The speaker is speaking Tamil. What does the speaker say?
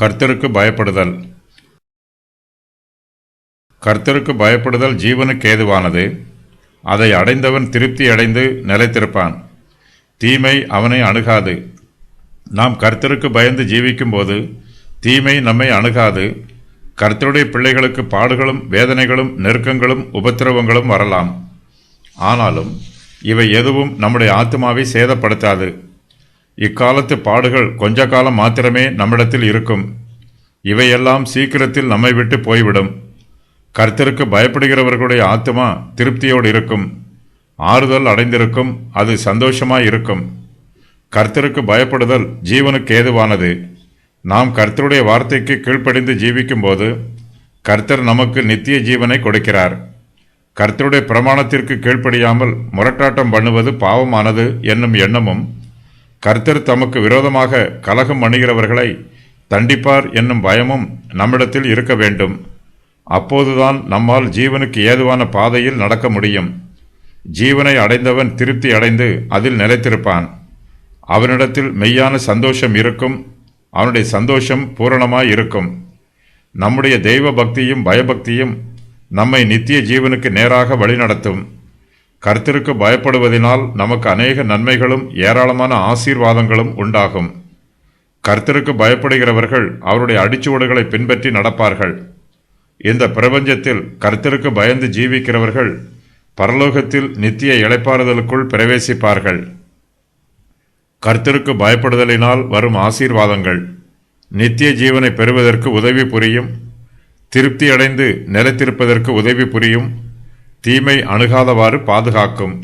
கர்த்தருக்கு பயப்படுதல். கர்த்தருக்கு பயப்படுதல் ஜீவனுக்கு ஏதுவானது. அதை அடைந்தவன் திருப்தி அடைந்து நிலைத்திருப்பான். தீமை அவனை அணுகாது. நாம் கர்த்தருக்கு பயந்து ஜீவிக்கும்போது தீமை நம்மை அணுகாது. கர்த்தருடைய பிள்ளைகளுக்கு பாடுகளும் வேதனைகளும் நெருக்கங்களும் உபத்திரவங்களும் வரலாம். ஆனாலும் இவை எதுவும் நம்முடைய ஆத்மாவை சேதப்படுத்தாது. இக்காலத்து பாடுகள் கொஞ்ச காலம் மாத்திரமே நம்மிடத்தில் இருக்கும். இவையெல்லாம் சீக்கிரத்தில் நம்மை விட்டு போய்விடும். கர்த்தருக்கு பயப்படுகிறவர்களுடைய ஆத்மா திருப்தியோடு இருக்கும், ஆறுதல் அடைந்திருக்கும், அது சந்தோஷமாய் இருக்கும். கர்த்தருக்கு பயப்படுதல் ஜீவனுக்கு ஏதுவானது. நாம் கர்த்தருடைய வார்த்தைக்கு கீழ்ப்படிந்து ஜீவிக்கும்போது கர்த்தர் நமக்கு நித்திய ஜீவனை கொடுக்கிறார். கர்த்தருடைய பிரமாணத்திற்கு கீழ்ப்படியாமல் முரட்டாட்டம் பண்ணுவது பாவமானது என்னும் எண்ணமும், கர்த்தர் தமக்கு விரோதமாக கலகம் பண்ணுகிறவர்களை தண்டிப்பார் என்னும் பயமும் நம்மிடத்தில் இருக்க வேண்டும். அப்போதுதான் நம்மால் ஜீவனுக்கு ஏதுவான பாதையில் நடக்க முடியும். ஜீவனை அடைந்தவன் திருப்தி அடைந்து அதில் நிலைத்திருப்பான். அவனிடத்தில் மெய்யான சந்தோஷம் இருக்கும். அவனுடைய சந்தோஷம் பூரணமாய் இருக்கும். நம்முடைய தெய்வ பக்தியும் பயபக்தியும் நம்மை நித்திய ஜீவனுக்கு நேராக வழிநடத்தும். கர்த்தருக்கு பயப்படுவதனால் நமக்கு அநேக நன்மைகளும் ஏராளமான ஆசீர்வாதங்களும் உண்டாகும். கர்த்தருக்கு பயப்படுகிறவர்கள் அவருடைய அடிச்சுவடுகளை பின்பற்றி நடப்பார்கள். இந்த பிரபஞ்சத்தில் கர்த்தருக்கு பயந்து ஜீவிக்கிறவர்கள் பரலோகத்தில் நித்திய இளைப்பாறுதலுக்குள் பிரவேசிப்பார்கள். கர்த்தருக்கு பயப்படுதலினால் வரும் ஆசீர்வாதங்கள் நித்திய ஜீவனை பெறுவதற்கு உதவி புரியும். திருப்தி அடைந்து நிலைத்திருப்பதற்கு உதவி புரியும். தீமை அணுகாதவாறு பாதுகாக்கும்.